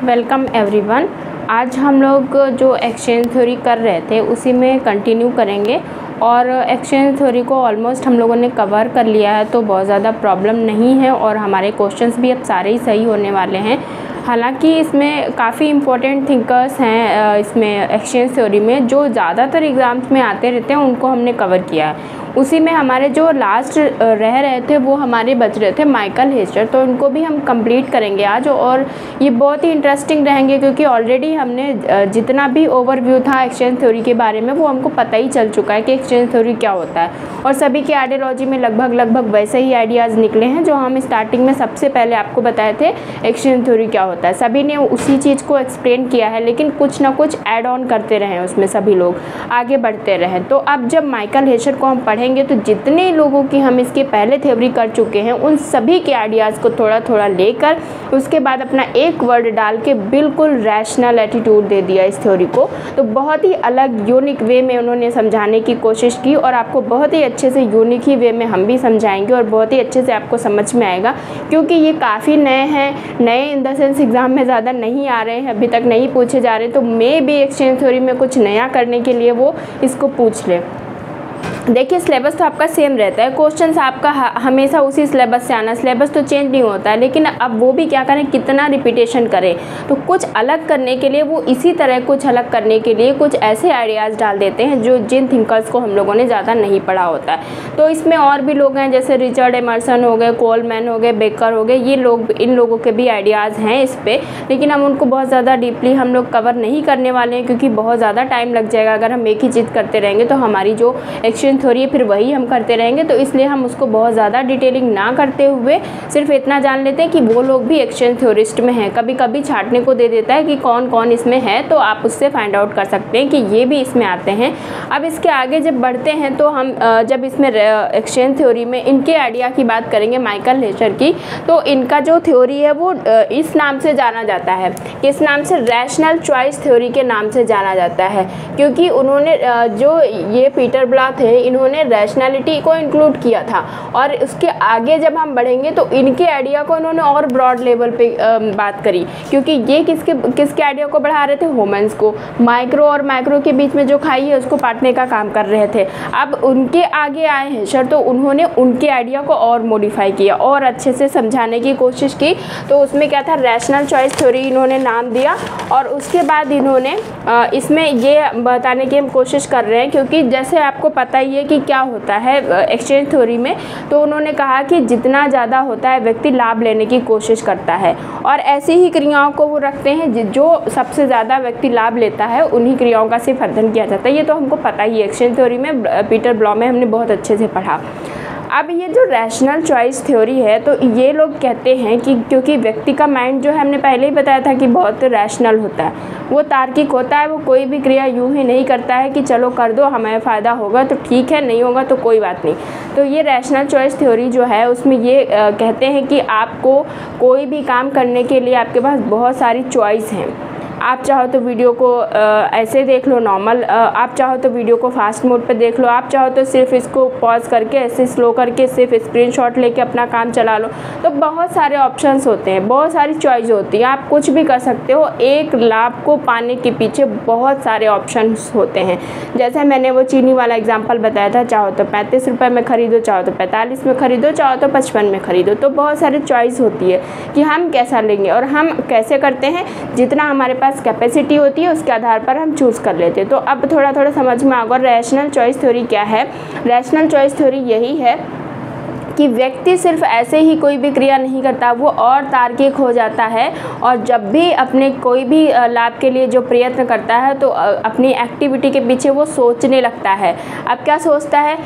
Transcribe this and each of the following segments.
Welcome everyone. आज हम लोग जो एक्सचेंज थ्योरी कर रहे थे उसी में कंटिन्यू करेंगे और एक्सचेंज थ्योरी को ऑलमोस्ट हम लोगों ने कवर कर लिया है, तो बहुत ज़्यादा प्रॉब्लम नहीं है और हमारे क्वेश्चंस भी अब सारे ही सही होने वाले हैं। हालांकि इसमें काफ़ी इम्पोर्टेंट थिंकर्स हैं इसमें एक्सचेंज थ्योरी में, जो ज़्यादातर एग्ज़ाम्स में आते रहते हैं, उनको हमने कवर किया है। उसी में हमारे जो लास्ट रह रहे थे वो हमारे बच रहे थे माइकल हेचर, तो इनको भी हम कंप्लीट करेंगे आज। और ये बहुत ही इंटरेस्टिंग रहेंगे क्योंकि ऑलरेडी हमने जितना भी ओवरव्यू था एक्सचेंज थ्योरी के बारे में वो हमको पता ही चल चुका है कि एक्सचेंज थ्योरी क्या होता है, और सभी के आइडियोलॉजी में लगभग वैसे ही आइडियाज़ निकले हैं जो हम स्टार्टिंग में सबसे पहले आपको बताए थे एक्सचेंज थ्योरी क्या होता है। सभी ने उसी चीज़ को एक्सप्लेन किया है, लेकिन कुछ ना कुछ ऐड ऑन करते रहे उसमें, सभी लोग आगे बढ़ते रहे। तो अब जब माइकल हेचर को हम पढ़ेंगे तो जितने लोगों की हम इसके पहले थ्योरी कर चुके हैं उन सभी के आइडियाज़ को थोड़ा थोड़ा लेकर उसके बाद अपना एक वर्ड डाल के बिल्कुल रैशनल एटीट्यूड दे दिया इस थ्योरी को। तो बहुत ही अलग यूनिक वे में उन्होंने समझाने की कोशिश की और आपको बहुत ही अच्छे से यूनिक ही वे में हम भी समझाएंगे और बहुत ही अच्छे से आपको समझ में आएगा, क्योंकि ये काफ़ी नए हैं। नए इन द सेंस एग्ज़ाम में ज़्यादा नहीं आ रहे हैं, अभी तक नहीं पूछे जा रहे, तो मे भी एक्सचेंज थ्योरी में कुछ नया करने के लिए वो इसको पूछ ले। देखिए, सिलेबस तो आपका सेम रहता है, क्वेश्चंस आपका हमेशा उसी सिलेबस से आना, सिलेबस तो चेंज नहीं होता है, लेकिन अब वो भी क्या करें, कितना रिपीटेशन करें। तो कुछ अलग करने के लिए वो इसी तरह कुछ अलग करने के लिए कुछ ऐसे आइडियाज़ डाल देते हैं जो जिन थिंकर्स को हम लोगों ने ज़्यादा नहीं पढ़ा होता है। तो इसमें और भी लोग हैं, जैसे रिचर्ड एमर्सन हो गए, कोलमैन हो गए, बेकर हो गए, ये लोग, इन लोगों के भी आइडियाज़ हैं इस पर, लेकिन हम उनको बहुत ज़्यादा डीपली हम लोग कवर नहीं करने वाले हैं क्योंकि बहुत ज़्यादा टाइम लग जाएगा। अगर हम एक ही चीज़ करते रहेंगे तो हमारी जो एक्सचेंज थ्योरी फिर वही हम करते रहेंगे, तो इसलिए हम उसको बहुत ज़्यादा डिटेलिंग ना करते हुए सिर्फ इतना जान लेते हैं कि वो लोग भी एक्सचेंज थ्योरिस्ट में हैं। कभी कभी छाटने को दे देता है कि कौन कौन इसमें है, तो आप उससे फाइंड आउट कर सकते हैं कि ये भी इसमें आते हैं। अब इसके आगे जब बढ़ते हैं तो हम जब इसमें एक्सचेंज थ्योरी में इनके आइडिया की बात करेंगे माइकल हेचर की, तो इनका जो थ्योरी है वो इस नाम से जाना जाता है, किस नाम से, रैशनल चॉइस थ्योरी के नाम से जाना जाता है, क्योंकि उन्होंने जो ये पीटर ब्लॉक थे, इन्होंने रैशनैलिटी को इंक्लूड किया था। और उसके आगे जब हम बढ़ेंगे तो इनके आइडिया को इन्होंने और ब्रॉड लेवल पे बात करी, क्योंकि ये किसके आइडिया को बढ़ा रहे थे, ह्यूमंस को। माइक्रो और माइक्रो के बीच में जो खाई है उसको बांटने का काम कर रहे थे। अब उनके आगे आए हैं सर, तो उन्होंने उनके आइडिया को और मॉडिफाई किया और अच्छे से समझाने की कोशिश की। तो उसमें क्या था, रैशनल चॉइस थ्योरी इन्होंने नाम दिया। और उसके बाद इन्होंने इसमें ये बताने की हम कोशिश कर रहे हैं, क्योंकि जैसे आपको पता ही है कि क्या होता है एक्सचेंज थ्योरी में, तो उन्होंने कहा कि जितना ज़्यादा होता है व्यक्ति लाभ लेने की कोशिश करता है, और ऐसी ही क्रियाओं को वो रखते हैं जो सबसे ज़्यादा व्यक्ति लाभ लेता है उन्हीं क्रियाओं का सिर्फ अध्ययन किया जाता है। ये तो हमको पता ही है, एक्सचेंज थ्योरी में पीटर ब्लॉक में हमने बहुत अच्छे से पढ़ा। अब ये जो रैशनल चॉइस थ्योरी है, तो ये लोग कहते हैं कि क्योंकि व्यक्ति का माइंड जो है, हमने पहले ही बताया था कि बहुत रैशनल होता है, वो तार्किक होता है, वो कोई भी क्रिया यूं ही नहीं करता है कि चलो कर दो, हमें फ़ायदा होगा तो ठीक है, नहीं होगा तो कोई बात नहीं। तो ये रैशनल चॉइस थ्योरी जो है उसमें ये कहते हैं कि आपको कोई भी काम करने के लिए आपके पास बहुत सारी चॉइस हैं। आप चाहो तो वीडियो को ऐसे देख लो नॉर्मल, आप चाहो तो वीडियो को फास्ट मोड पे देख लो, आप चाहो तो सिर्फ इसको पॉज करके ऐसे स्लो करके सिर्फ स्क्रीनशॉट लेके अपना काम चला लो। तो बहुत सारे ऑप्शंस होते हैं, बहुत सारी चॉइस होती है, आप कुछ भी कर सकते हो। एक लाभ को पाने के पीछे बहुत सारे ऑप्शंस होते हैं। जैसे मैंने वो चीनी वाला एग्जाम्पल बताया था, चाहो तो 35 रुपये में ख़रीदो, चाहो तो 45 में ख़रीदो, चाहो तो 55 में ख़रीदो। तो बहुत सारी चॉइस होती है कि हम कैसा लेंगे, और हम कैसे करते हैं, जितना हमारे पास कैपेसिटी होती है उसके आधार पर हम चूज़ कर लेते हैं। तो अब थोड़ा थोड़ा समझ में आएगा रैशनल चॉइस थ्योरी क्या है। रैशनल चॉइस थ्योरी यही है कि व्यक्ति सिर्फ ऐसे ही कोई भी क्रिया नहीं करता, वो और तार्किक हो जाता है, और जब भी अपने कोई भी लाभ के लिए जो प्रयत्न करता है तो अपनी एक्टिविटी के पीछे वो सोचने लगता है। अब क्या सोचता है,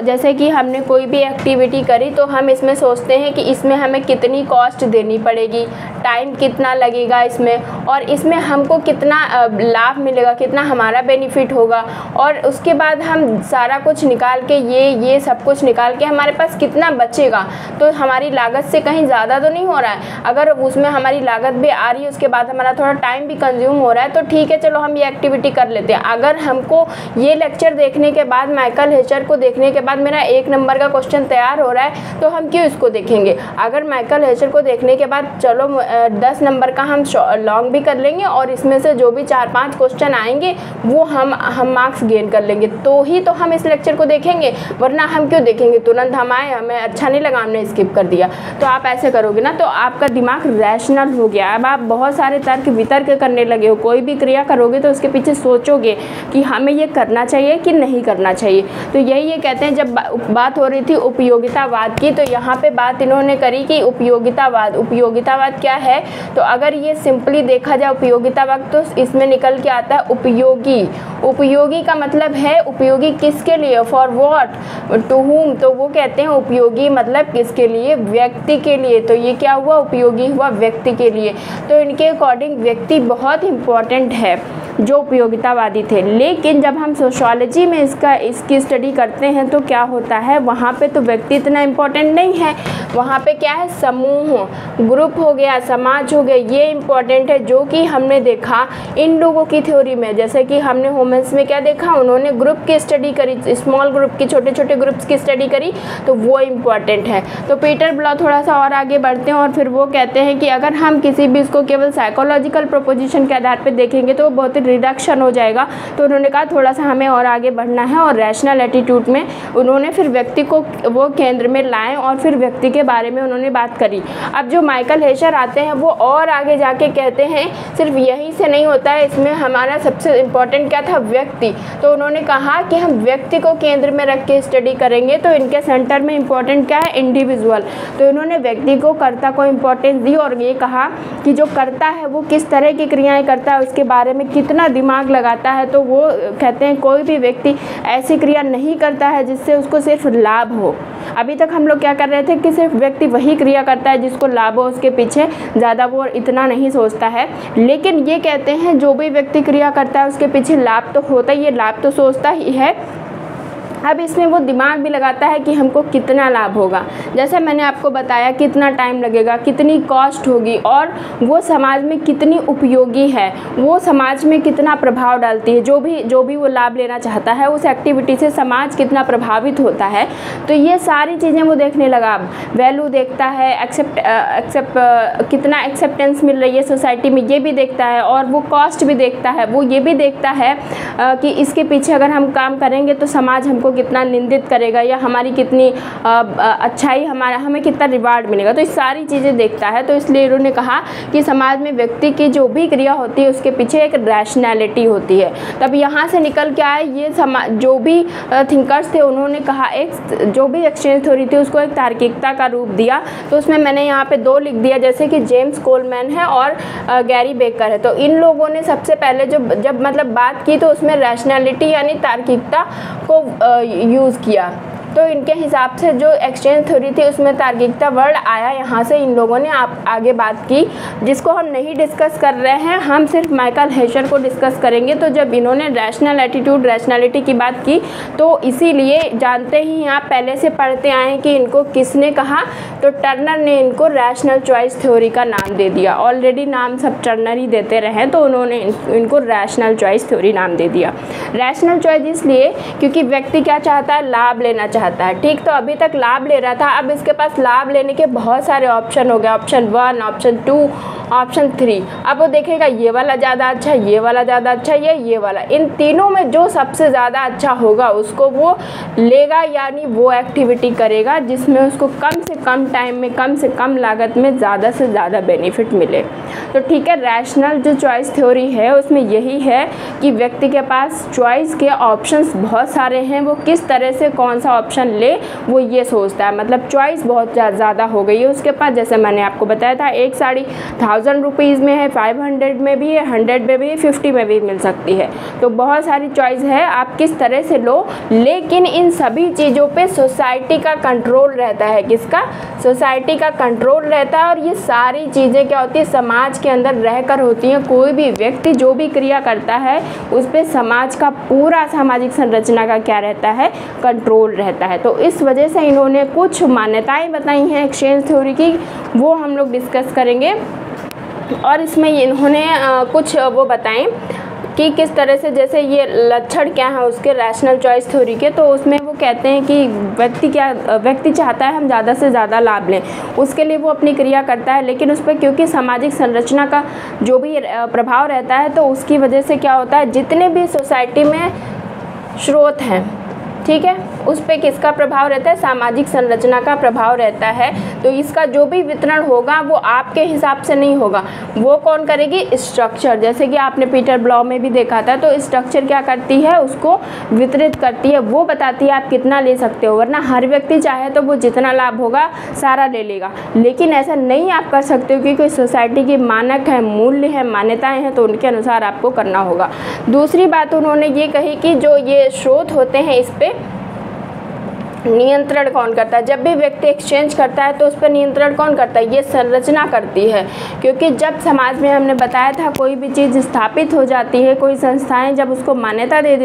जैसे कि हमने कोई भी एक्टिविटी करी तो हम इसमें सोचते हैं कि इसमें हमें कितनी कॉस्ट देनी पड़ेगी, टाइम कितना लगेगा इसमें, और इसमें हमको कितना लाभ मिलेगा, कितना हमारा बेनिफिट होगा। और उसके बाद हम सारा कुछ निकाल के ये सब कुछ निकाल के हमारे पास कितना बचेगा तो हमारी लागत से कहीं ज़्यादा तो नहीं हो रहा है। अगर उसमें हमारी लागत भी आ रही है, उसके बाद हमारा थोड़ा टाइम भी कंज्यूम हो रहा है, तो ठीक है, चलो हम ये एक्टिविटी कर लेते हैं। अगर हमको ये लेक्चर देखने के बाद, माइकल हेचर को देखने के बाद मेरा 1 नंबर का क्वेश्चन तैयार हो रहा है, तो हम क्यों इसको देखेंगे। अगर माइकल हेचर को देखने के बाद चलो 10 नंबर का हम लॉन्ग भी कर लेंगे और इसमें से जो भी 4-5 क्वेश्चन आएंगे वो हम मार्क्स गेन कर लेंगे, तो ही तो हम इस लेक्चर को देखेंगे, वरना हम क्यों देखेंगे। तुरंत हम आए, हमें अच्छा नहीं लगा, हमने स्किप कर दिया। तो आप ऐसे करोगे ना तो आपका दिमाग रैशनल हो गया। अब आप बहुत सारे तर्क वितर्क करने लगे हो। कोई भी क्रिया करोगे तो उसके पीछे सोचोगे कि हमें ये करना चाहिए कि नहीं करना चाहिए। तो यही ये कहते हैं, जब बात हो रही थी उपयोगितावाद की, तो यहाँ पे बात इन्होंने करी कि उपयोगितावाद क्या है। तो अगर ये सिंपली देखा जाए उपयोगितावाद, तो इसमें निकल के आता है उपयोगी का मतलब है उपयोगी किसके लिए, फॉर व्हाट, टू हुम। तो वो कहते हैं उपयोगी मतलब किसके लिए, व्यक्ति के लिए। तो ये क्या हुआ, उपयोगी हुआ व्यक्ति के लिए। तो इनके अकॉर्डिंग व्यक्ति बहुत इम्पॉर्टेंट है, जो उपयोगितावादी थे। लेकिन जब हम सोशियोलॉजी में इसकी स्टडी करते हैं तो क्या होता है, वहाँ पे तो व्यक्ति इतना इम्पोर्टेंट नहीं है। वहाँ पे क्या है, समूह, ग्रुप हो गया, समाज हो गया, ये इम्पोर्टेंट है। जो कि हमने देखा इन लोगों की थ्योरी में, जैसे कि हमने होमेंस में क्या देखा, उन्होंने ग्रुप की स्टडी करी, स्मॉल ग्रुप की, छोटे छोटे ग्रुप्स की स्टडी करी, तो वो इम्पॉर्टेंट है। तो पीटर ब्लॉ थोड़ा सा और आगे बढ़ते हैं और फिर वो कहते हैं कि अगर हम किसी भी इसको केवल साइकोलॉजिकल प्रोपोजिशन के आधार पर देखेंगे तो बहुत ही रिडक्शन हो जाएगा। तो उन्होंने कहा थोड़ा सा हमें और आगे बढ़ना है, और रैशनल एटीट्यूड में उन्होंने फिर व्यक्ति को वो केंद्र में लाएं और फिर व्यक्ति के बारे में उन्होंने बात करी। अब जो माइकल हेचर आते हैं वो और आगे जाके कहते हैं सिर्फ यहीं से नहीं होता है, इसमें हमारा सबसे इम्पोर्टेंट क्या था, व्यक्ति। तो उन्होंने कहा कि हम व्यक्ति को केंद्र में रख के स्टडी करेंगे, तो इनके सेंटर में इम्पोर्टेंट क्या है, इंडिविजुअल। तो इन्होंने व्यक्ति को, कर्ता को इम्पोर्टेंस दी और ये कहा कि जो कर्ता है वो किस तरह की क्रियाएं करता है, उसके बारे में कितना दिमाग लगाता है। तो वो कहते हैं कोई भी व्यक्ति ऐसी क्रिया नहीं करता है जिससे उसको सिर्फ लाभ हो। अभी तक हम लोग क्या कर रहे थे कि सिर्फ व्यक्ति वही क्रिया करता है जिसको लाभ हो, उसके पीछे ज़्यादा वो इतना नहीं सोचता है। लेकिन ये कहते हैं जो भी व्यक्ति क्रिया करता है उसके पीछे लाभ तो होता ही है, लाभ तो सोचता ही है। अब इसमें वो दिमाग भी लगाता है कि हमको कितना लाभ होगा, जैसे मैंने आपको बताया कितना टाइम लगेगा, कितनी कॉस्ट होगी, और वो समाज में कितनी उपयोगी है, वो समाज में कितना प्रभाव डालती है। जो भी वो लाभ लेना चाहता है उस एक्टिविटी से समाज कितना प्रभावित होता है। तो ये सारी चीज़ें वो देखने लगा। वैल्यू देखता है, कितना एक्सेप्टेंस मिल रही है सोसाइटी में, ये भी देखता है, और वो कॉस्ट भी देखता है। वो ये भी देखता है कि इसके पीछे अगर हम काम करेंगे तो समाज हमको कितना निंदित करेगा या हमारी कितनी अच्छाई, हमें कितना रिवार्ड मिलेगा। तो इस सारी चीज़ें देखता है। तो इसलिए उन्होंने कहा कि समाज में व्यक्ति की जो भी क्रिया होती है उसके पीछे एक रैशनैलिटी होती है। तब यहाँ से निकल के आए ये जो भी थिंकर्स थे, उन्होंने कहा एक जो भी एक्सचेंज थ्योरी थी उसको एक तार्किकता का रूप दिया। तो उसमें मैंने यहाँ पे 2 लिख दिया, जैसे कि जेम्स कोलमैन है और गैरी बेकर है। तो इन लोगों ने सबसे पहले जब मतलब बात की तो उसमें रैशनैलिटी यानी तार्किकता को यूज़ किया। तो इनके हिसाब से जो एक्सचेंज थ्योरी थी उसमें तार्किकता वर्ड आया, यहाँ से इन लोगों ने आगे बात की, जिसको हम नहीं डिस्कस कर रहे हैं, हम सिर्फ माइकल हेचर को डिस्कस करेंगे। तो जब इन्होंने रैशनल एटीट्यूड, रैशनैलिटी की बात की, तो इसीलिए जानते ही आप पहले से पढ़ते आए कि इनको किसने कहा, तो टर्नर ने इनको रैशनल चॉइस थ्योरी का नाम दे दिया। ऑलरेडी नाम सब टर्नर ही देते रहे, तो उन्होंने इनको रैशनल चॉइस थ्योरी नाम दे दिया। रैशनल चॉइस इसलिए क्योंकि व्यक्ति क्या चाहता है, लाभ लेना चाहता है। ठीक, तो अभी तक लाभ ले रहा था, अब इसके पास लाभ लेने के बहुत सारे ऑप्शन हो गए, ऑप्शन 1, ऑप्शन 2, ऑप्शन 3। अब वो देखेगा ये वाला ज़्यादा अच्छा, ये वाला ज़्यादा अच्छा, ये वाला, इन तीनों में जो सबसे ज़्यादा अच्छा होगा उसको वो लेगा, यानी वो एक्टिविटी करेगा जिसमें उसको कम से कम टाइम में, कम से कम लागत में ज़्यादा से ज़्यादा बेनिफिट मिले। तो ठीक है, रैशनल जो चॉइस थ्योरी है उसमें यही है कि व्यक्ति के पास चॉइस के ऑप्शंस बहुत सारे हैं, वो किस तरह से कौन सा ऑप्शन ले वो ये सोचता है। मतलब चॉइस बहुत ज़्यादा हो गई है उसके पास। जैसे मैंने आपको बताया था, एक साड़ी 1000 रुपीज़ में है, 500 में भी है, 100 में भी है, 50 में भी मिल सकती है। तो बहुत सारी चॉइस है, आप किस तरह से लो। लेकिन इन सभी चीज़ों पे सोसाइटी का कंट्रोल रहता है, किसका, सोसाइटी का कंट्रोल रहता है और ये सारी चीज़ें क्या होती है, समाज के अंदर रहकर होती हैं। कोई भी व्यक्ति जो भी क्रिया करता है उस पर समाज का पूरा सामाजिक संरचना का क्या रहता है, कंट्रोल रहता है। तो इस वजह से इन्होंने कुछ मान्यताएं बताई हैं एक्सचेंज थ्योरी की, वो हम लोग डिस्कस करेंगे। और इसमें इन्होंने कुछ वो बताएं कि किस तरह से, जैसे ये लक्षण क्या है उसके रैशनल चॉइस थ्योरी के, तो उसमें वो कहते हैं कि व्यक्ति चाहता है हम ज़्यादा से ज़्यादा लाभ लें, उसके लिए वो अपनी क्रिया करता है, लेकिन उस पर क्योंकि सामाजिक संरचना का जो भी प्रभाव रहता है तो उसकी वजह से क्या होता है, जितने भी सोसाइटी में स्रोत हैं, ठीक है, उस पे किसका प्रभाव रहता है, सामाजिक संरचना का प्रभाव रहता है। तो इसका जो भी वितरण होगा वो आपके हिसाब से नहीं होगा, वो कौन करेगी, स्ट्रक्चर। जैसे कि आपने पीटर ब्लॉ में भी देखा था, तो स्ट्रक्चर क्या करती है, उसको वितरित करती है, वो बताती है आप कितना ले सकते हो। वरना हर व्यक्ति चाहे तो वो जितना लाभ होगा सारा ले लेगा, लेकिन ऐसा नहीं आप कर सकते हो, क्योंकि सोसाइटी की मानक है, मूल्य है, मान्यताएँ हैं, तो उनके अनुसार आपको करना होगा। दूसरी बात उन्होंने ये कही कि जो ये स्रोत होते हैं इस पर नियंत्रण कौन करता है। जब भी व्यक्ति एक्सचेंज करता है तो उस पर नियंत्रण कौन करता है, ये संरचना करती है। क्योंकि जब समाज में हमने बताया था कोई भी चीज़ स्थापित हो जाती है, कोई संस्थाएं जब उसको मान्यता दे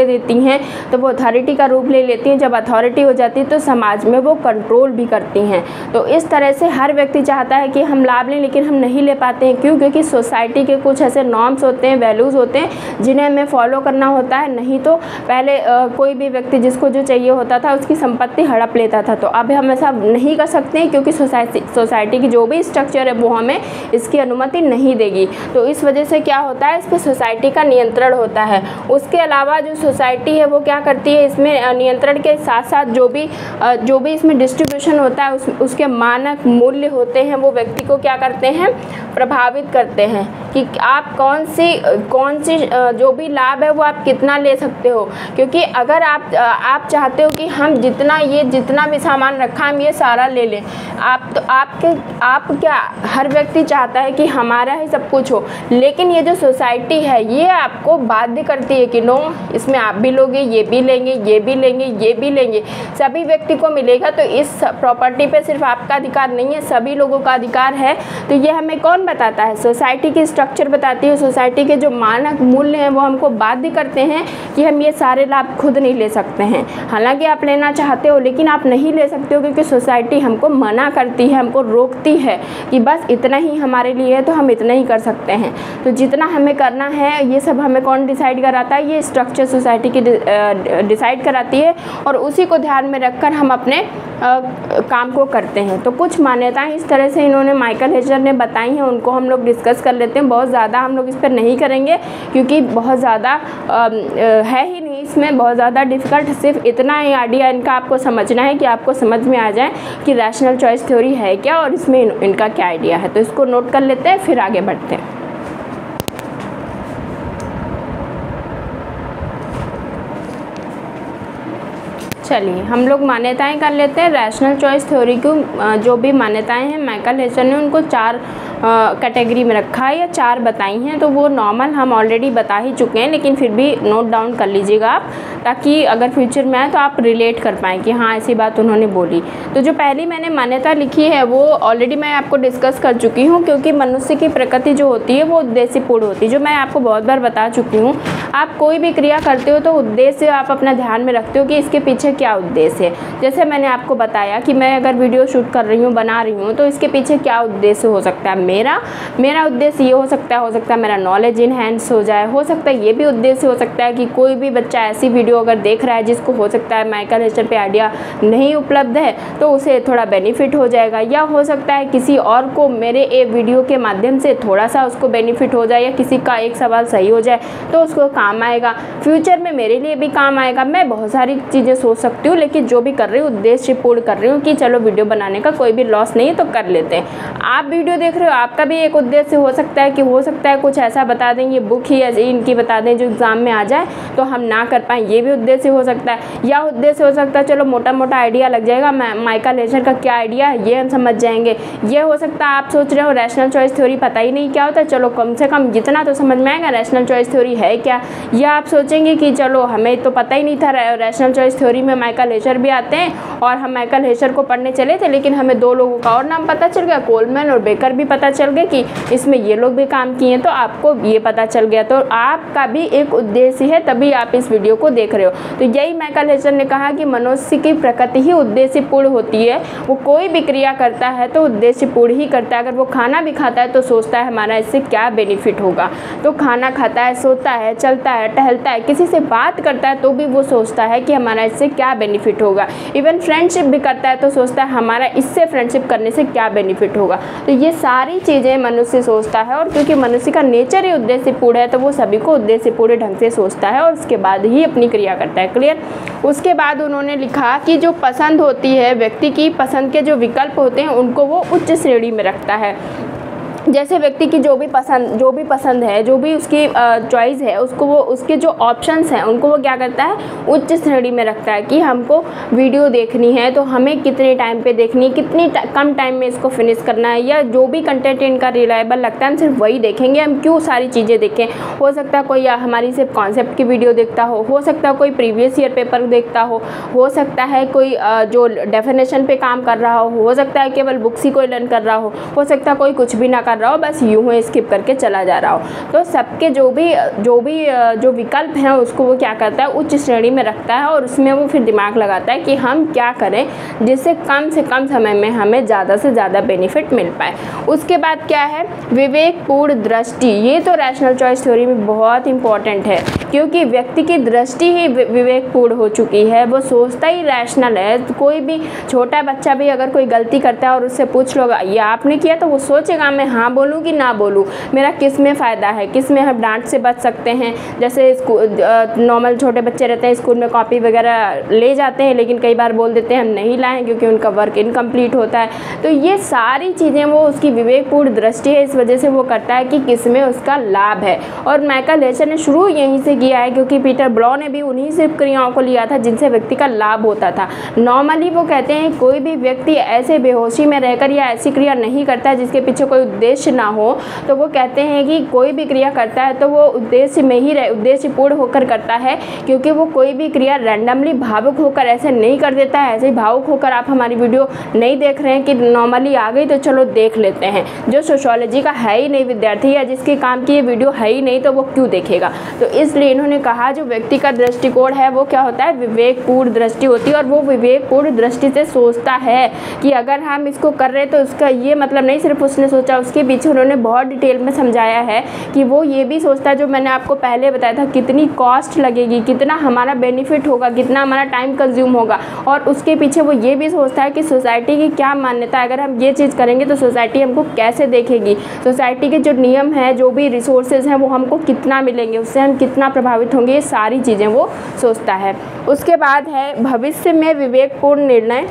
देती हैं तो वो अथॉरिटी का रूप ले लेती हैं। जब अथॉरिटी हो जाती है तो समाज में वो कंट्रोल भी करती हैं। तो इस तरह से हर व्यक्ति चाहता है कि हम लाभ लें, लेकिन हम नहीं ले पाते हैं। क्यों? क्योंकि सोसाइटी के कुछ ऐसे नॉर्म्स होते हैं, वैल्यूज़ होते हैं जिन्हें हमें फॉलो करना होता है। नहीं तो पहले कोई भी व्यक्ति जिसको जो चाहिए होता था उसकी संपत्ति हड़प लेता था। तो अब हम ऐसा नहीं कर सकते हैं, क्योंकि सोसाइटी की जो भी स्ट्रक्चर है वो हमें इसकी अनुमति नहीं देगी। तो इस वजह से क्या होता है, इस पर सोसाइटी का नियंत्रण होता है। उसके अलावा जो सोसाइटी है वो क्या करती है, इसमें नियंत्रण के साथ साथ जो भी इसमें डिस्ट्रीब्यूशन होता है उसके मानक मूल्य होते हैं, वो व्यक्ति को क्या करते हैं, प्रभावित करते हैं कि आप कौन सी जो भी लाभ है वो आप कितना ले सकते हो। क्योंकि अगर आप चाहते हो कि हम जितना भी सामान रखा हम ये सारा ले लें, आप क्या, हर व्यक्ति चाहता है कि हमारा ही सब कुछ हो। लेकिन ये जो सोसाइटी है ये आपको बाध्य करती है कि नो, इसमें आप भी लोगे, ये भी लेंगे, ये भी लेंगे, ये भी लेंगे, सभी व्यक्ति को मिलेगा। तो इस प्रॉपर्टी पे सिर्फ आपका अधिकार नहीं है, सभी लोगों का अधिकार है। तो ये हमें कौन बताता है, सोसाइटी की स्ट्रक्चर बताती है। सोसाइटी के जो मानक मूल्य हैं वो हमको बाध्य करते हैं कि हम ये सारे लाभ खुद नहीं ले सकते हैं। हालांकि आप लेना चाहते हो लेकिन आप नहीं ले सकते हो, क्योंकि सोसाइटी हमको मना करती है, हमको रोकती है कि बस इतना ही हमारे लिए है तो हम इतना ही कर सकते हैं। तो जितना हमें करना है ये सब हमें कौन डिसाइड कराता है, ये स्ट्रक्चर सोसाइटी की डिसाइड कराती है, और उसी को ध्यान में रखकर हम अपने काम को करते हैं। तो कुछ मान्यताएं इस तरह से इन्होंने माइकल हेजर ने बताई हैं, उनको हम लोग डिस्कस कर लेते हैं। बहुत ज़्यादा हम लोग इस पर नहीं करेंगे क्योंकि बहुत ज़्यादा है ही नहीं इसमें, बहुत ज़्यादा डिफ़िकल्ट। सिर्फ इतना ही आइडिया इनका आपको समझना है कि आपको समझ में आ जाए कि रैशनल चॉइस थ्योरी है क्या और इसमें इनका क्या आइडिया है। तो इसको नोट कर लेते हैं, फिर आगे बढ़ते हैं। चलिए हम लोग मान्यताएं कर लेते हैं। रैशनल चॉइस थ्योरी की जो भी मान्यताएं हैं माइकल हेजर ने उनको 4 कैटेगरी में रखा है या 4 बताई हैं। तो वो नॉर्मल हम ऑलरेडी बता ही चुके हैं, लेकिन फिर भी नोट डाउन कर लीजिएगा आप, ताकि अगर फ्यूचर में आए तो आप रिलेट कर पाएँ कि हाँ ऐसी बात उन्होंने बोली। तो जो पहली मैंने मान्यता लिखी है वो ऑलरेडी मैं आपको डिस्कस कर चुकी हूँ, क्योंकि मनुष्य की प्रकृति जो होती है वो उद्देश्यपूर्ण होती है। जो मैं आपको बहुत बार बता चुकी हूँ, आप कोई भी क्रिया करते हो तो उद्देश्य आप अपना ध्यान में रखते हो कि इसके पीछे क्या उद्देश्य है। जैसे मैंने आपको बताया कि मैं अगर वीडियो शूट कर रही हूँ, बना रही हूँ, तो इसके पीछे क्या उद्देश्य हो सकता है। मेरा उद्देश्य ये हो सकता है मेरा नॉलेज इनहेंस हो जाए, हो सकता है ये भी उद्देश्य हो सकता है कि कोई भी बच्चा ऐसी वीडियो अगर देख रहा है जिसको हो सकता है माइकल हेजर पे आइडिया नहीं उपलब्ध है तो उसे थोड़ा बेनिफिट हो जाएगा, या हो सकता है किसी और को मेरे एक वीडियो के माध्यम से थोड़ा सा उसको बेनिफिट हो जाए, या किसी का एक सवाल सही हो जाए तो उसको काम आएगा, फ्यूचर में मेरे लिए भी काम आएगा। मैं बहुत सारी चीज़ें सोच सकती हूँ, लेकिन जो भी कर रही हूँ उद्देश्य पूर्ण कर रही हूँ कि चलो वीडियो बनाने का कोई भी लॉस नहीं है तो कर लेते हैं। आप वीडियो देख रहे हो, आपका भी एक उद्देश्य हो सकता है कि हो सकता है कुछ ऐसा बता दें, ये बुक ही ऐसी इनकी बता दें जो एग्ज़ाम में आ जाए तो हम ना कर पाएँ, ये भी उद्देश्य हो सकता है। या उद्देश्य हो सकता है चलो मोटा मोटा आइडिया लग जाएगा, माइकल हेजर का क्या आइडिया है ये हम समझ जाएंगे। ये हो सकता है आप सोच रहे हो रैशनल चॉइस थ्योरी पता ही नहीं क्या होता है, चलो कम से कम जितना तो समझ में आएगा रैशनल चॉइस थ्योरी है क्या। या आप सोचेंगे कि चलो हमें तो पता ही नहीं था रैशनल चॉइस थ्योरी में उसमें माइकल हेशर भी आते हैं और हम माइकल हेशर को पढ़ने चले थे, लेकिन हमें 2 लोगों का और नाम पता चल गया, कोलमैन और बेकर भी पता चल गया कि इसमें ये लोग भी काम किए हैं, तो आपको ये पता चल गया। तो आपका भी एक उद्देश्य है, तभी आप इस वीडियो को देख रहे हो। तो यही माइकल हेशर ने कहा कि मनुष्य की प्रकृति ही उद्देश्यपूर्ण होती है। वो कोई भी क्रिया करता है तो उद्देश्यपूर्ण ही करता है। अगर वो खाना भी खाता है तो सोचता है हमारा इससे क्या बेनिफिट होगा। तो खाना खाता है, सोता है, चलता है, टहलता है, किसी से बात करता है तो भी वो सोचता है कि हमारा इससे क्या बेनिफिट होगा। इवन फ्रेंडशिप भी करता है तो सोचता है हमारा इससे फ्रेंडशिप करने से क्या बेनिफिट होगा। तो ये सारी चीज़ें मनुष्य सोचता है, और क्योंकि मनुष्य का नेचर ही उद्देश्यपूर्ण है तो वो सभी को उद्देश्यपूर्ण ढंग से सोचता है और उसके बाद ही अपनी क्रिया करता है। क्लियर। उसके बाद उन्होंने लिखा कि जो पसंद होती है, व्यक्ति की पसंद के जो विकल्प होते हैं उनको वो उच्च श्रेणी में रखता है। जैसे व्यक्ति की जो भी पसंद है, जो भी उसकी चॉइस है, उसको वो उसके जो ऑप्शंस हैं उनको वो क्या करता है, उच्च श्रेणी में रखता है। कि हमको वीडियो देखनी है तो हमें कितने टाइम पे देखनी है, कितनी कम टाइम में इसको फिनिश करना है, या जो भी कंटेंट इनका रिलायबल लगता है हम सिर्फ वही देखेंगे। हम क्यों सारी चीज़ें देखें। हो सकता है कोई हमारी सिर्फ कॉन्सेप्ट की वीडियो देखता हो सकता है कोई प्रीवियस ईयर पेपर देखता हो सकता है कोई जो डेफिनेशन पे काम कर रहा हो सकता है केवल बुक्स ही कोई लर्न कर रहा हो सकता है कोई कुछ भी ना कर रहा हो, बस यूं ही स्किप करके चला जा रहा हो। तो सबके जो विकल्प हैं उसको वो क्या करता है, उच्च श्रेणी में रखता है, और उसमें वो फिर दिमाग लगाता है कि हम क्या करें जिससे कम से कम समय में हमें ज़्यादा से ज़्यादा बेनिफिट मिल पाए। उसके बाद क्या है, विवेकपूर्ण दृष्टि। ये तो रैशनल चॉइस थ्योरी में बहुत इंपॉर्टेंट है, क्योंकि व्यक्ति की दृष्टि ही विवेकपूर्ण हो चुकी है। वो सोचता ही रैशनल है। तो कोई भी छोटा बच्चा भी अगर कोई गलती करता है और उससे पूछ लो ये आपने किया, तो वो सोचेगा मैं हाँ बोलूँ कि ना बोलूँ, मेरा किस में फ़ायदा है, किस में हम डांट से बच सकते हैं। जैसे नॉर्मल छोटे बच्चे रहते हैं, स्कूल में कॉपी वगैरह ले जाते हैं, लेकिन कई बार बोल देते हैं हम नहीं लाएँ क्योंकि उनका वर्क इनकम्प्लीट होता है। तो ये सारी चीज़ें वो उसकी विवेकपूर्ण दृष्टि है, इस वजह से वो करता है कि किस में उसका लाभ है। और माइकल हेशर ने शुरू यहीं से किया है, क्योंकि पीटर ब्लॉ ने भी उन्हीं से क्रियाओं को लिया था जिनसे व्यक्ति का लाभ होता था। नॉर्मली वो कहते हैं कोई भी व्यक्ति ऐसे बेहोशी में रहकर या ऐसी क्रिया नहीं करता है जिसके पीछे कोई उद्देश्य ना हो। तो वो कहते हैं कि कोई भी क्रिया करता है तो वो उद्देश्य में ही उद्देश्यपूर्ण होकर करता है, क्योंकि वो कोई भी क्रिया रैंडमली भावुक होकर ऐसे नहीं कर देता है। ऐसे ही भावुक होकर आप हमारी वीडियो नहीं देख रहे हैं कि नॉर्मली आ गई तो चलो देख लेते हैं। जो सोशियोलॉजी का है ही नहीं विद्यार्थी या जिसके काम की ये वीडियो है ही नहीं, तो वो क्यों देखेगा। तो इसलिए इन्होंने कहा जो व्यक्ति का दृष्टिकोण है वो क्या होता है, विवेकपूर्ण दृष्टि होती है। और वो विवेकपूर्ण दृष्टि से सोचता है कि अगर हम इसको कर रहे हैं तो उसका ये मतलब नहीं सिर्फ उसने सोचा, उसके पीछे उन्होंने बहुत डिटेल में समझाया है कि वो ये भी सोचता है, जो मैंने आपको पहले बताया था, कितनी कॉस्ट लगेगी, कितना हमारा बेनिफिट होगा, कितना हमारा टाइम कंज्यूम होगा। और उसके पीछे वो ये भी सोचता है कि सोसाइटी की क्या मान्यता है, अगर हम ये चीज़ करेंगे तो सोसाइटी हमको कैसे देखेगी, सोसाइटी के जो नियम हैं, जो भी रिसोर्सेज हैं वो हमको कितना मिलेंगे, उससे हम कितना प्रभावित होंगे, ये सारी चीज़ें वो सोचता है। उसके बाद है भविष्य में विवेकपूर्ण निर्णय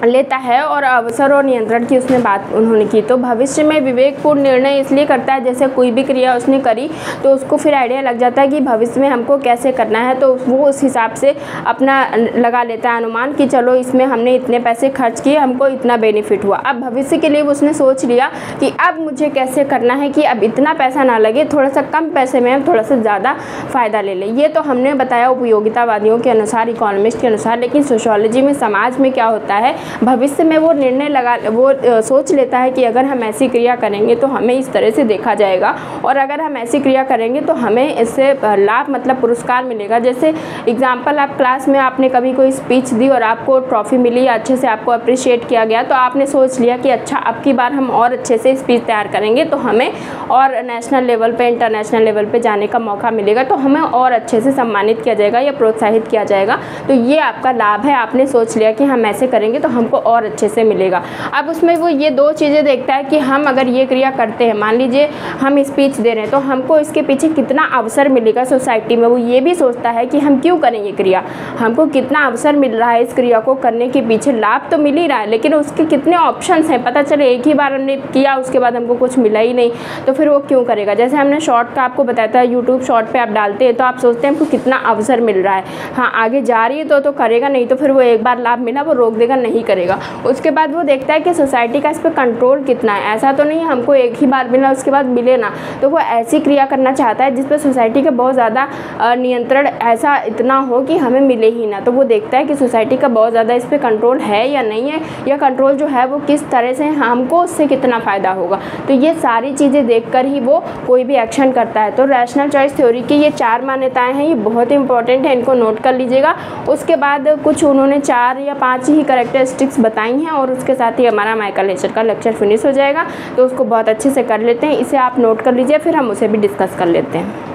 लेता है, और अवसर और नियंत्रण की उसने बात उन्होंने की। तो भविष्य में विवेकपूर्ण निर्णय इसलिए करता है, जैसे कोई भी क्रिया उसने करी तो उसको फिर आइडिया लग जाता है कि भविष्य में हमको कैसे करना है, तो वो उस हिसाब से अपना लगा लेता है अनुमान कि चलो इसमें हमने इतने पैसे खर्च किए, हमको इतना बेनिफिट हुआ। अब भविष्य के लिए उसने सोच लिया कि अब मुझे कैसे करना है कि अब इतना पैसा ना लगे, थोड़ा सा कम पैसे में हम थोड़ा सा ज़्यादा फ़ायदा ले लें। ये तो हमने बताया उपयोगितावादियों के अनुसार, इकोनॉमिस्ट के अनुसार। लेकिन सोशियोलॉजी में, समाज में क्या होता है, भविष्य में वो निर्णय सोच लेता है कि अगर हम ऐसी क्रिया करेंगे तो हमें इस तरह से देखा जाएगा, और अगर हम ऐसी क्रिया करेंगे तो हमें इससे लाभ मतलब पुरस्कार मिलेगा। जैसे एग्जाम्पल, आप क्लास में आपने कभी कोई स्पीच दी और आपको ट्रॉफी मिली, अच्छे से आपको अप्रिशिएट किया गया, तो आपने सोच लिया कि अच्छा अब की बार हम और अच्छे से स्पीच तैयार करेंगे तो हमें और नेशनल लेवल पे, इंटरनेशनल लेवल पे जाने का मौका मिलेगा, तो हमें और अच्छे से सम्मानित किया जाएगा या प्रोत्साहित किया जाएगा। तो ये आपका लाभ है, आपने सोच लिया कि हम ऐसे करेंगे तो हमको और अच्छे से मिलेगा। अब उसमें वो ये दो चीज़ें देखता है कि हम अगर ये क्रिया करते हैं, मान लीजिए हम स्पीच दे रहे हैं, तो हमको इसके पीछे कितना अवसर मिलेगा सोसाइटी में। वो ये भी सोचता है कि हम क्यों करें ये क्रिया, हमको कितना अवसर मिल रहा है इस क्रिया को करने के पीछे, लाभ तो मिल ही रहा है, लेकिन उसके कितने ऑप्शंस हैं। पता चले एक ही बार हमने किया, उसके बाद हमको कुछ मिला ही नहीं, तो फिर वो क्यों करेगा। जैसे हमने शॉर्ट का आपको बताया था, यूट्यूब शॉर्ट पे आप डालते हैं तो आप सोचते हैं हमको कितना अवसर मिल रहा है, हाँ आगे जा रही है तो करेगा, नहीं तो फिर वो एक बार लाभ मिला वो रोक देगा, नहीं करेगा। उसके बाद वो देखता है कि सोसाइटी का इस पर कंट्रोल कितना है। ऐसा तो नहीं हमको एक ही बार मिला उसके बाद मिले ना, तो वो ऐसी क्रिया करना चाहता है जिस पर सोसाइटी का बहुत ज़्यादा नियंत्रण ऐसा इतना हो कि हमें मिले ही ना। तो वो देखता है कि सोसाइटी का बहुत ज़्यादा इस पर कंट्रोल है या नहीं है, या कंट्रोल जो है वो किस तरह से हमको उससे कितना फ़ायदा होगा। तो ये सारी चीज़ें देखकर ही वो कोई भी एक्शन करता है। तो रैशनल चॉइस थ्योरी की ये 4 मान्यताएं हैं, ये बहुत इंपॉर्टेंट है, इनको नोट कर लीजिएगा। उसके बाद कुछ उन्होंने 4 या 5 ही कैरेक्टरिस्टिक्स बताई हैं और उसके साथ ही हमारा माइकल लेसर का लेक्चर फिनिश हो जाएगा। तो उसको बहुत अच्छे से कर लेते हैं, इसे आप नोट कर लीजिए, फिर हम उसे भी डिस्कस कर लेते हैं।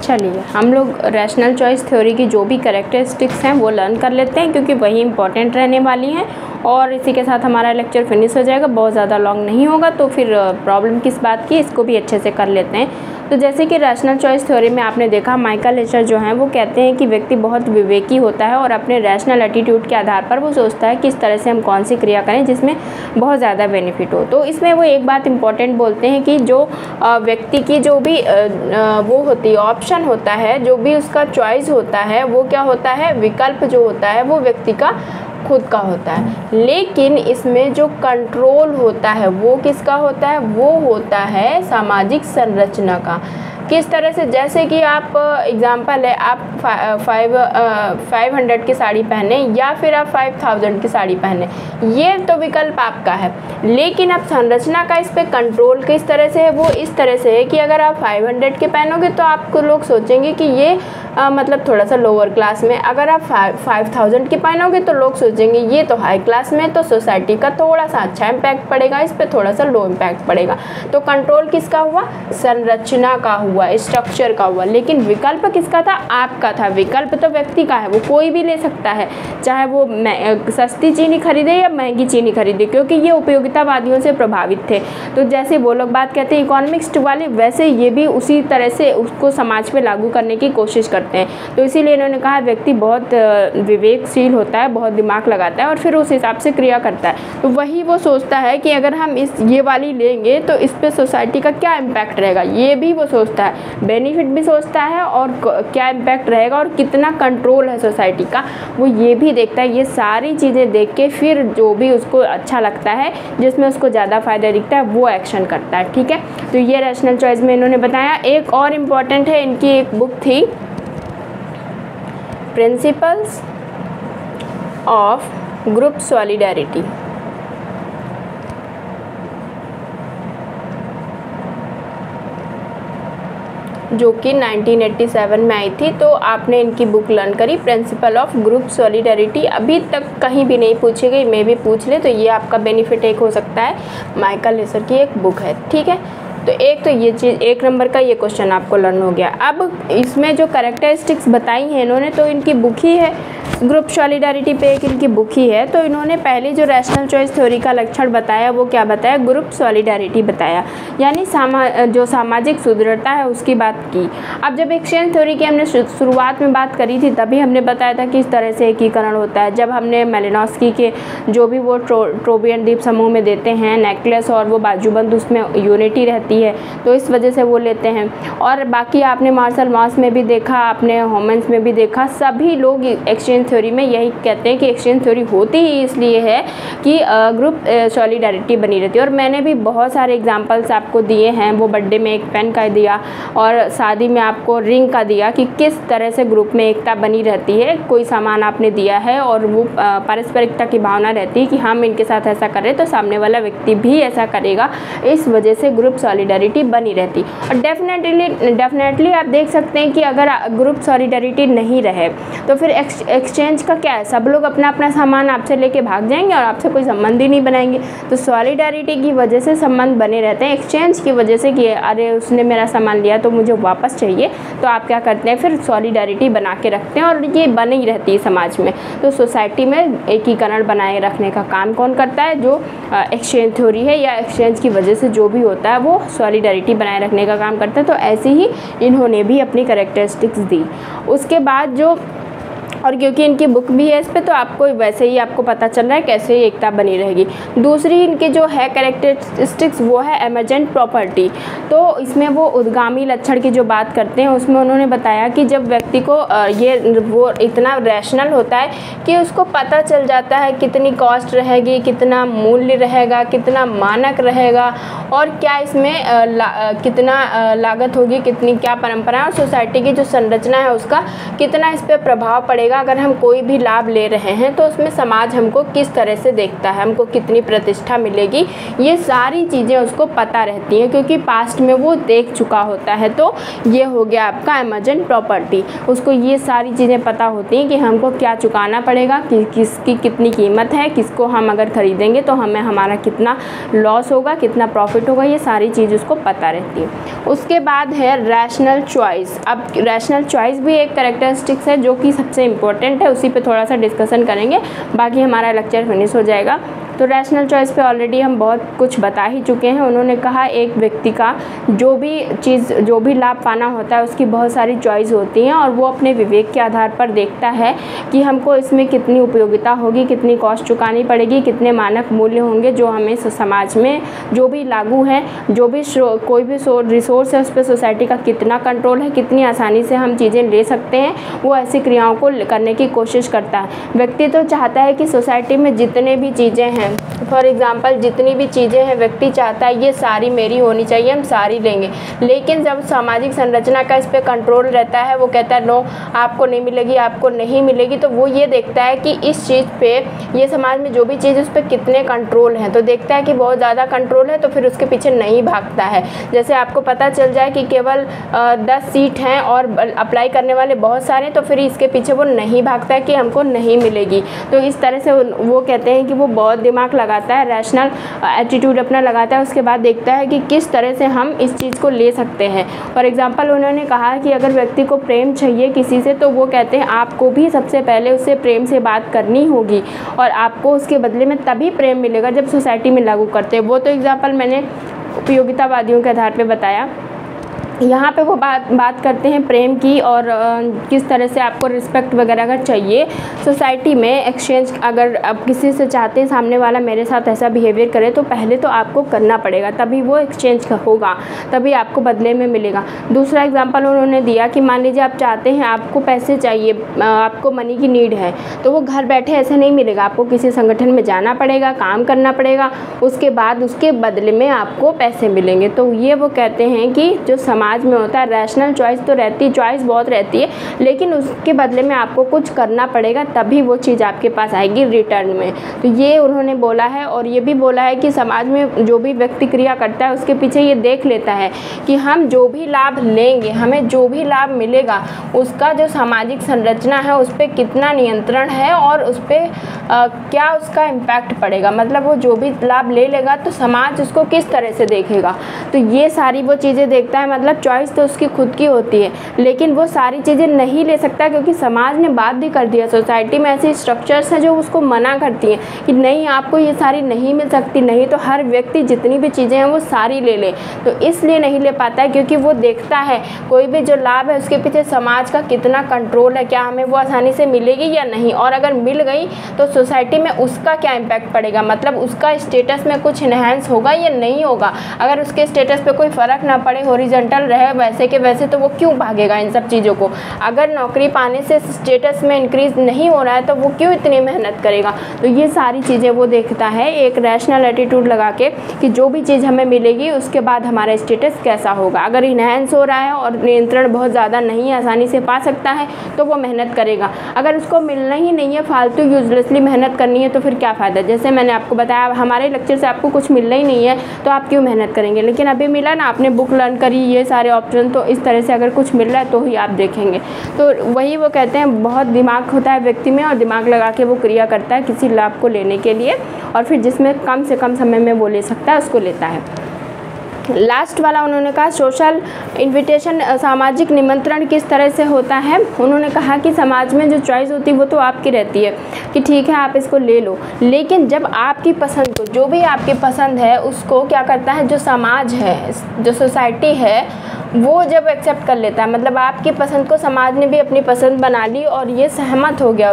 चलिए हम लोग रैशनल चॉइस थ्योरी की जो भी कैरेक्टरिस्टिक्स हैं वो लर्न कर लेते हैं, क्योंकि वही इंपॉर्टेंट रहने वाली हैं और इसी के साथ हमारा लेक्चर फिनिश हो जाएगा। बहुत ज़्यादा लॉन्ग नहीं होगा, तो फिर प्रॉब्लम किस बात की, इसको भी अच्छे से कर लेते हैं। तो जैसे कि रैशनल चॉइस थ्योरी में आपने देखा, माइकल लेसर जो हैं वो कहते हैं कि व्यक्ति बहुत विवेकी होता है और अपने रैशनल एटीट्यूड के आधार पर वो सोचता है कि इस तरह से हम कौन सी क्रिया करें जिसमें बहुत ज़्यादा बेनिफिट हो। तो इसमें वो एक बात इंपॉर्टेंट बोलते हैं कि जो व्यक्ति की जो भी वो होती है, ऑप्शन होता है, जो भी उसका चॉइस होता है, वो क्या होता है, विकल्प जो होता है वो व्यक्ति का खुद का होता है। लेकिन इसमें जो कंट्रोल होता है वो किसका होता है, वो होता है सामाजिक संरचना का। किस तरह से, जैसे कि आप एग्जांपल है, आप 500 की साड़ी पहने या फिर आप 5000 की साड़ी पहने, ये तो विकल्प आपका है। लेकिन अब संरचना का इस पे कंट्रोल किस तरह से है, वो इस तरह से है कि अगर आप 500 के पहनोगे तो आपको लोग सोचेंगे कि ये मतलब थोड़ा सा लोअर क्लास में। अगर आप 5000 की पहनोगे तो लोग सोचेंगे ये तो हाई क्लास में, तो सोसाइटी का थोड़ा सा अच्छा इम्पैक्ट पड़ेगा, इस पर थोड़ा सा लो इम्पैक्ट पड़ेगा। तो कंट्रोल किसका हुआ, संरचना का हुआ, स्ट्रक्चर का हुआ। लेकिन विकल्प किसका था, आपका था। विकल्प तो व्यक्ति का है, वो कोई भी ले सकता है, चाहे वो सस्ती चीनी खरीदे या महंगी चीनी खरीदे, क्योंकि ये उपयोगितावादियों से प्रभावित थे। तो जैसे वो लोग बात कहते हैं इकोनॉमिक्स वाले, वैसे ये भी उसी तरह से उसको समाज पे लागू करने की कोशिश करते हैं। तो इसीलिए इन्होंने कहा व्यक्ति बहुत विवेकशील होता है, बहुत दिमाग लगाता है और फिर उस हिसाब से क्रिया करता है। तो वही वो सोचता है कि अगर हम ये वाली लेंगे तो इस पे सोसाइटी का क्या इम्पैक्ट रहेगा, ये भी वो सोचता है, बेनिफिट भी सोचता है और क्या इम्पैक्ट रहेगा और कितना कंट्रोल है सोसाइटी का, वो ये भी देखता है। ये सारी चीज़ें देख के फिर जो भी उसको अच्छा लगता है, जिसमें उसको ज़्यादा फ़ायदा दिखता है, वो एक्शन करता है। ठीक है, तो ये रैशनल चॉइस में इन्होंने बताया। एक और इम्पॉर्टेंट है, इनकी एक बुक थी, प्रिंसिपल्स ऑफ ग्रुप सॉलिडेरिटी, जो कि 1987 में आई थी। तो आपने इनकी बुक लर्न करी, प्रिंसिपल ऑफ ग्रुप सॉलिडेरिटी। अभी तक कहीं भी नहीं पूछी गई, मैं भी पूछ ले तो ये आपका बेनिफिट एक हो सकता है। माइकल लेसर की एक बुक है। ठीक है, तो एक तो ये चीज़, 1 नंबर का ये क्वेश्चन आपको लर्न हो गया। अब इसमें जो कैरेक्टरिस्टिक्स बताई हैं इन्होंने, तो इनकी बुक ही है, ग्रुप सॉलिडेरिटी पे एक इनकी बुक ही है। तो इन्होंने पहले जो रैशनल चॉइस थ्योरी का लक्षण बताया वो क्या बताया, ग्रुप सॉलिडेरिटी बताया, यानी जो सामाजिक सुदृढ़ता है उसकी बात की। अब जब एक्सचेंज थ्योरी की हमने शुरुआत में बात करी थी तभी हमने बताया था कि इस तरह से एकीकरण होता है। जब हमने मेलिनोस्की के जो भी वो ट्रोबियन द्वीप समूह में देते हैं नेकलेस और वो बाजूबंद, उसमें यूनिटी रहती है, तो इस वजह से वो लेते हैं। और बाकी आपने मार्शल मॉस में भी देखा, आपने होमेंस में भी देखा, सभी लोग एक्सचेंज थ्योरी में यही कहते हैं कि एक्सचेंज थ्योरी होती ही इसलिए है कि ग्रुप सॉलिडेरिटी बनी रहती है। और मैंने भी बहुत सारे एग्जांपल्स आपको दिए हैं, वो बर्थडे में एक पेन का दिया और शादी में आपको रिंग का दिया, कि किस तरह से ग्रुप में एकता बनी रहती है। कोई सामान आपने दिया है और वो पारस्परिकता की भावना रहती है कि हम इनके साथ ऐसा करें तो सामने वाला व्यक्ति भी ऐसा करेगा, इस वजह से ग्रुप सॉलिडेरिटी बनी रहती। और डेफिनेटली आप देख सकते हैं कि अगर ग्रुप सॉलिडेरिटी नहीं रहे तो फिर एक्सचेंज का क्या है, सब लोग अपना अपना सामान आपसे लेके भाग जाएंगे और आपसे कोई संबंध ही नहीं बनाएंगे। तो सॉलिडेरिटी की वजह से संबंध बने रहते हैं। एक्सचेंज की वजह से कि अरे उसने मेरा सामान लिया तो मुझे वापस चाहिए, तो आप क्या करते हैं, फिर सॉलिडेरिटी बना के रखते हैं और ये बनी रहती है समाज में। तो सोसाइटी में एकीकरण बनाए रखने का काम कौन करता है, जो एक्सचेंज थ्योरी है या एक्सचेंज की वजह से जो भी होता है वो सॉलिडेरिटी बनाए रखने का काम करता है। तो ऐसे ही इन्होंने भी अपनी कैरेक्टरिस्टिक्स दी। उसके बाद जो और क्योंकि इनकी बुक भी है इस पे, तो आपको वैसे ही आपको पता चल रहा है कैसे एकता बनी रहेगी। दूसरी इनकी जो है कैरेक्टरिस्टिक्स वो है एमर्जेंट प्रॉपर्टी। तो इसमें वो उद्गामी लक्षण की जो बात करते हैं उसमें उन्होंने बताया कि जब व्यक्ति को वो इतना रैशनल होता है कि उसको पता चल जाता है कितनी कॉस्ट रहेगी, कितना मूल्य रहेगा, कितना मानक रहेगा और क्या इसमें कितना लागत होगी, कितनी क्या परंपरा और सोसाइटी की जो संरचना है उसका कितना इस पर प्रभाव पड़ेगा। अगर हम कोई भी लाभ ले रहे हैं तो उसमें समाज हमको किस तरह से देखता है, हमको कितनी प्रतिष्ठा मिलेगी, ये सारी चीज़ें उसको पता रहती हैं क्योंकि पास्ट में वो देख चुका होता है। तो ये हो गया आपका एमर्जेंट प्रॉपर्टी। उसको ये सारी चीज़ें पता होती हैं कि हमको क्या चुकाना पड़ेगा, किसकी कितनी कीमत है, किसको हम अगर ख़रीदेंगे तो हमें हमारा कितना लॉस होगा, कितना प्रॉफिट होगा, ये सारी चीज़ उसको पता रहती है। उसके बाद है रैशनल चॉइस। अब रैशनल चॉइस भी एक कैरेक्टरिस्टिक्स है जो कि सबसे इम्पोर्टेंट है, उसी पे थोड़ा सा डिस्कशन करेंगे, बाकी हमारा लेक्चर फिनिश हो जाएगा। तो रैशनल चॉइस पे ऑलरेडी हम बहुत कुछ बता ही चुके हैं। उन्होंने कहा एक व्यक्ति का जो भी लाभ पाना होता है उसकी बहुत सारी चॉइस होती हैं और वो अपने विवेक के आधार पर देखता है कि हमको इसमें कितनी उपयोगिता होगी, कितनी कॉस्ट चुकानी पड़ेगी, कितने मानक मूल्य होंगे जो हमें समाज में जो भी लागू है, जो भी कोई भी रिसोर्स है उस पर सोसाइटी का कितना कंट्रोल है, कितनी आसानी से हम चीज़ें ले सकते हैं, वो ऐसी क्रियाओं को करने की कोशिश करता है। व्यक्ति तो चाहता है कि सोसाइटी में जितने भी चीज़ें हैं, फॉर एग्ज़ाम्पल जितनी भी चीज़ें हैं व्यक्ति चाहता है ये सारी मेरी होनी चाहिए, हम सारी लेंगे। लेकिन जब सामाजिक संरचना का इस पर कंट्रोल रहता है, वो कहता है नो आपको नहीं मिलेगी, आपको नहीं मिलेगी, तो वो ये देखता है कि इस चीज़ पे ये समाज में जो भी चीज़ उस पर कितने कंट्रोल हैं। तो देखता है कि बहुत ज़्यादा कंट्रोल है तो फिर उसके पीछे नहीं भागता है। जैसे आपको पता चल जाए कि केवल 10 सीट हैं और अप्लाई करने वाले बहुत सारे, तो फिर इसके पीछे वो नहीं भागता है कि हमको नहीं मिलेगी। तो इस तरह से वो कहते हैं कि वो बहुत दिमाग लगाता है, रैशनल एटीट्यूड अपना लगाता है, उसके बाद देखता है कि किस तरह से हम इस चीज़ को ले सकते हैं। फॉर एग्जांपल उन्होंने कहा कि अगर व्यक्ति को प्रेम चाहिए किसी से तो वो कहते हैं आपको भी सबसे पहले उससे प्रेम से बात करनी होगी और आपको उसके बदले में तभी प्रेम मिलेगा जब सोसाइटी में लागू करते हैं। वो तो एग्जाम्पल मैंने उपयोगितावादियों के आधार पर बताया। यहाँ पे वो बात करते हैं प्रेम की और किस तरह से आपको रिस्पेक्ट वगैरह अगर चाहिए सोसाइटी में, एक्सचेंज अगर आप किसी से चाहते हैं सामने वाला मेरे साथ ऐसा बिहेवियर करे तो पहले तो आपको करना पड़ेगा, तभी वो एक्सचेंज होगा, तभी आपको बदले में मिलेगा। दूसरा एग्जांपल उन्होंने दिया कि मान लीजिए आप चाहते हैं आपको पैसे चाहिए, आपको मनी की नीड है, तो वो घर बैठे ऐसे नहीं मिलेगा, आपको किसी संगठन में जाना पड़ेगा, काम करना पड़ेगा, उसके बाद उसके बदले में आपको पैसे मिलेंगे। तो ये वो कहते हैं कि जो समाज में होता है रैशनल चॉइस तो रहती, चॉइस बहुत रहती है, लेकिन उसके बदले में आपको कुछ करना पड़ेगा तभी वो चीज़ आपके पास आएगी रिटर्न में। तो ये उन्होंने बोला है और ये भी बोला है कि समाज में जो भी व्यक्ति क्रिया करता है उसके पीछे ये देख लेता है कि हम जो भी लाभ लेंगे, हमें जो भी लाभ मिलेगा, उसका जो सामाजिक संरचना है उस पर कितना नियंत्रण है और उस पर क्या उसका इम्पैक्ट पड़ेगा, मतलब वो जो भी लाभ ले लेगा तो समाज उसको किस तरह से देखेगा। तो ये सारी वो चीज़ें देखता है, मतलब चॉइस तो उसकी खुद की होती है लेकिन वो सारी चीज़ें नहीं ले सकता क्योंकि समाज ने बात भी कर दिया, सोसाइटी में ऐसी स्ट्रक्चर्स हैं जो उसको मना करती हैं कि नहीं आपको ये सारी नहीं मिल सकती, नहीं तो हर व्यक्ति जितनी भी चीज़ें हैं वो सारी ले ले। तो इसलिए नहीं ले पाता है क्योंकि वो देखता है कोई भी जो लाभ है उसके पीछे समाज का कितना कंट्रोल है, क्या हमें वो आसानी से मिलेगी या नहीं, और अगर मिल गई तो सोसाइटी में उसका क्या इम्पैक्ट पड़ेगा, मतलब उसका स्टेटस में कुछ इन्हेंस होगा या नहीं होगा। अगर उसके स्टेटस पे कोई फ़र्क ना पड़े, हॉरिजॉन्टल रहे वैसे के वैसे, तो वो क्यों भागेगा इन सब चीज़ों को। अगर नौकरी पाने से स्टेटस में इंक्रीज़ नहीं हो रहा है तो वो क्यों इतनी मेहनत करेगा। तो ये सारी चीज़ें वो देखता है एक रैशनल एटीट्यूड लगा के कि जो भी चीज़ हमें मिलेगी उसके बाद हमारा स्टेटस कैसा होगा। अगर इन्हेंस हो रहा है और नियंत्रण बहुत ज़्यादा नहीं आसानी से पा सकता है तो वो मेहनत करेगा। अगर उसको मिलना ही नहीं है, फालतू यूजलेसली मेहनत करनी है, तो फिर क्या फ़ायदा। जैसे मैंने आपको बताया हमारे लेक्चर से आपको कुछ मिलना ही नहीं है तो आप क्यों मेहनत करेंगे। लेकिन अभी मिला ना, आपने बुक लर्न करी, ये सारे ऑप्शन, तो इस तरह से अगर कुछ मिल रहा है तो ही आप देखेंगे। तो वही वो कहते हैं बहुत दिमाग होता है व्यक्ति में और दिमाग लगा के वो क्रिया करता है किसी लाभ को लेने के लिए, और फिर जिसमें कम से कम समय में वो ले सकता है उसको लेता है। लास्ट वाला उन्होंने कहा सोशल इन्विटेशन, सामाजिक निमंत्रण किस तरह से होता है। उन्होंने कहा कि समाज में जो चॉइस होती है वो तो आपकी रहती है कि ठीक है आप इसको ले लो, लेकिन जब आपकी पसंद को, जो भी आपकी पसंद है उसको क्या करता है जो समाज है, जो सोसाइटी है, वो जब एक्सेप्ट कर लेता है, मतलब आपकी पसंद को समाज ने भी अपनी पसंद बना ली और ये सहमत हो गया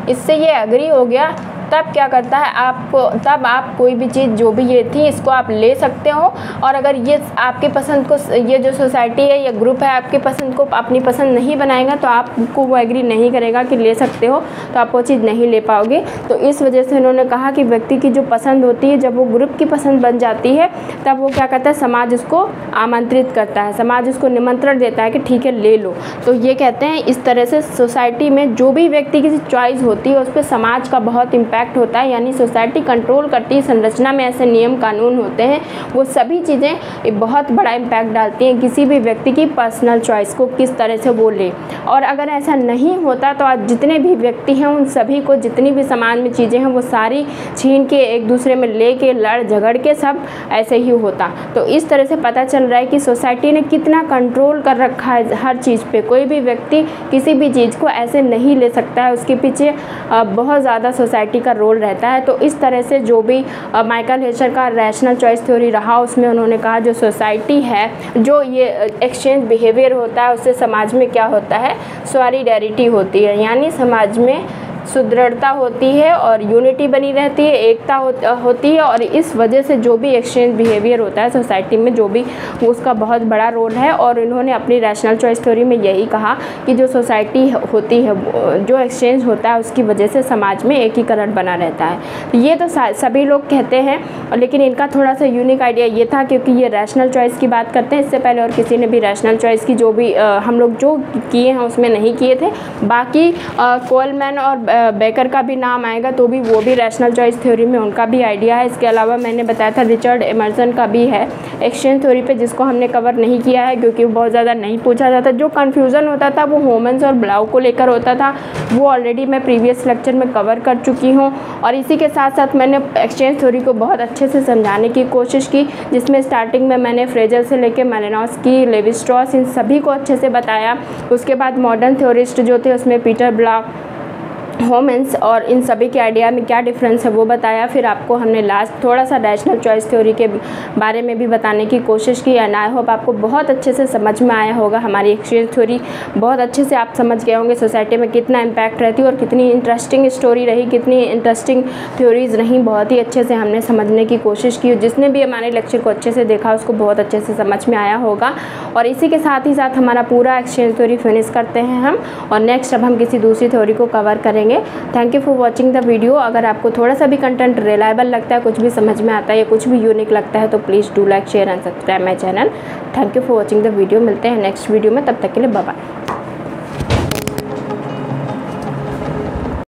इससे ये एग्री हो गया, तब क्या करता है आपको, तब आप कोई भी चीज़ जो भी ये थी इसको आप ले सकते हो। और अगर ये आपकी पसंद को, ये जो सोसाइटी है या ग्रुप है आपकी पसंद को अपनी पसंद नहीं बनाएगा तो आपको वो एग्री नहीं करेगा कि ले सकते हो, तो आप वो चीज़ नहीं ले पाओगे। तो इस वजह से उन्होंने कहा कि व्यक्ति की जो पसंद होती है जब वो ग्रुप की पसंद बन जाती है तब वो क्या करता है, समाज उसको आमंत्रित करता है, समाज उसको निमंत्रण देता है कि ठीक है ले लो। तो ये कहते हैं इस तरह से सोसाइटी में जो भी व्यक्ति की चॉइस होती है उस पर समाज का बहुत इम्पैक्ट होता है, यानी सोसाइटी कंट्रोल करती है। संरचना में ऐसे नियम कानून होते हैं, वो सभी चीज़ें एक बहुत बड़ा इम्पैक्ट डालती हैं किसी भी व्यक्ति की पर्सनल चॉइस को, किस तरह से वो ले। और अगर ऐसा नहीं होता तो आज जितने भी व्यक्ति हैं उन सभी को जितनी भी समाज में चीज़ें हैं वो सारी छीन के एक दूसरे में ले के लड़ झगड़ के सब ऐसे ही होता। तो इस तरह से पता चल रहा है कि सोसाइटी ने कितना कंट्रोल कर रखा है हर चीज़ पे। कोई भी व्यक्ति किसी भी चीज़ को ऐसे नहीं ले सकता है, उसके पीछे बहुत ज़्यादा सोसाइटी का रोल रहता है। तो इस तरह से जो भी माइकल हेचर का रैशनल चॉइस थ्योरी रहा उसमें उन्होंने कहा जो सोसाइटी है, जो ये एक्सचेंज बिहेवियर होता है उससे समाज में क्या होता है, सॉलिडेरिटी होती है, यानी समाज में सुदृढ़ता होती है और यूनिटी बनी रहती है, एकता होती है। और इस वजह से जो भी एक्सचेंज बिहेवियर होता है सोसाइटी में जो भी, उसका बहुत बड़ा रोल है। और इन्होंने अपनी रैशनल चॉइस थ्योरी में यही कहा कि जो सोसाइटी होती है, जो एक्सचेंज होता है उसकी वजह से समाज में एकीकरण बना रहता है। तो ये तो सभी लोग कहते हैं, लेकिन इनका थोड़ा सा यूनिक आइडिया ये था क्योंकि ये रैशनल चॉइस की बात करते हैं। इससे पहले और किसी ने भी रैशनल चॉइस की जो भी हम लोग जो किए हैं उसमें नहीं किए थे। बाकी कोलमैन और बेकर का भी नाम आएगा तो भी वो भी रैशनल चॉइस थ्योरी में उनका भी आइडिया है। इसके अलावा मैंने बताया था रिचर्ड एमर्सन का भी है एक्सचेंज थ्योरी पे, जिसको हमने कवर नहीं किया है क्योंकि वो बहुत ज़्यादा नहीं पूछा जाता। जो कन्फ्यूज़न होता था वो होमन्स और ब्लाउ को लेकर होता था, वो ऑलरेडी मैं प्रीवियस लेक्चर में कवर कर चुकी हूँ। और इसी के साथ साथ मैंने एक्सचेंज थ्योरी को बहुत अच्छे से समझाने की कोशिश की, जिसमें स्टार्टिंग में मैंने फ्रेजर से लेकर मालिनोव्स्की, लेवी स्ट्रॉस, इन सभी को अच्छे से बताया। उसके बाद मॉडर्न थ्योरिस्ट जो थे उसमें पीटर ब्लॉक, होमन्स और इन सभी के आइडिया में क्या डिफरेंस है वो बताया। फिर आपको हमने लास्ट थोड़ा सा रैशनल चॉइस थ्योरी के बारे में भी बताने की कोशिश की। एंड आई होप आपको बहुत अच्छे से समझ में आया होगा हमारी एक्सचेंज थ्योरी, बहुत अच्छे से आप समझ गए होंगे सोसाइटी में कितना इम्पैक्ट रहती है और कितनी इंटरेस्टिंग स्टोरी रही, कितनी इंटरेस्टिंग थ्योरीज रहीं। बहुत ही अच्छे से हमने समझने की कोशिश की। जिसने भी हमारे लेक्चर को अच्छे से देखा उसको बहुत अच्छे से समझ में आया होगा। और इसी के साथ ही साथ हमारा पूरा एक्सचेंज थ्योरी फिनिश करते हैं हम, और नेक्स्ट अब हम किसी दूसरी थ्योरी को कवर करेंगे। Thank you for watching the video. अगर आपको थोड़ा सा भी कंटेंट रिलायबल लगता है, कुछ भी समझ में आता है या कुछ भी यूनिक लगता है तो please do like, share and subscribe my channel. Thank you for watching the video. मिलते हैं नेक्स्ट वीडियो में, तब तक के लिए बाय बाय।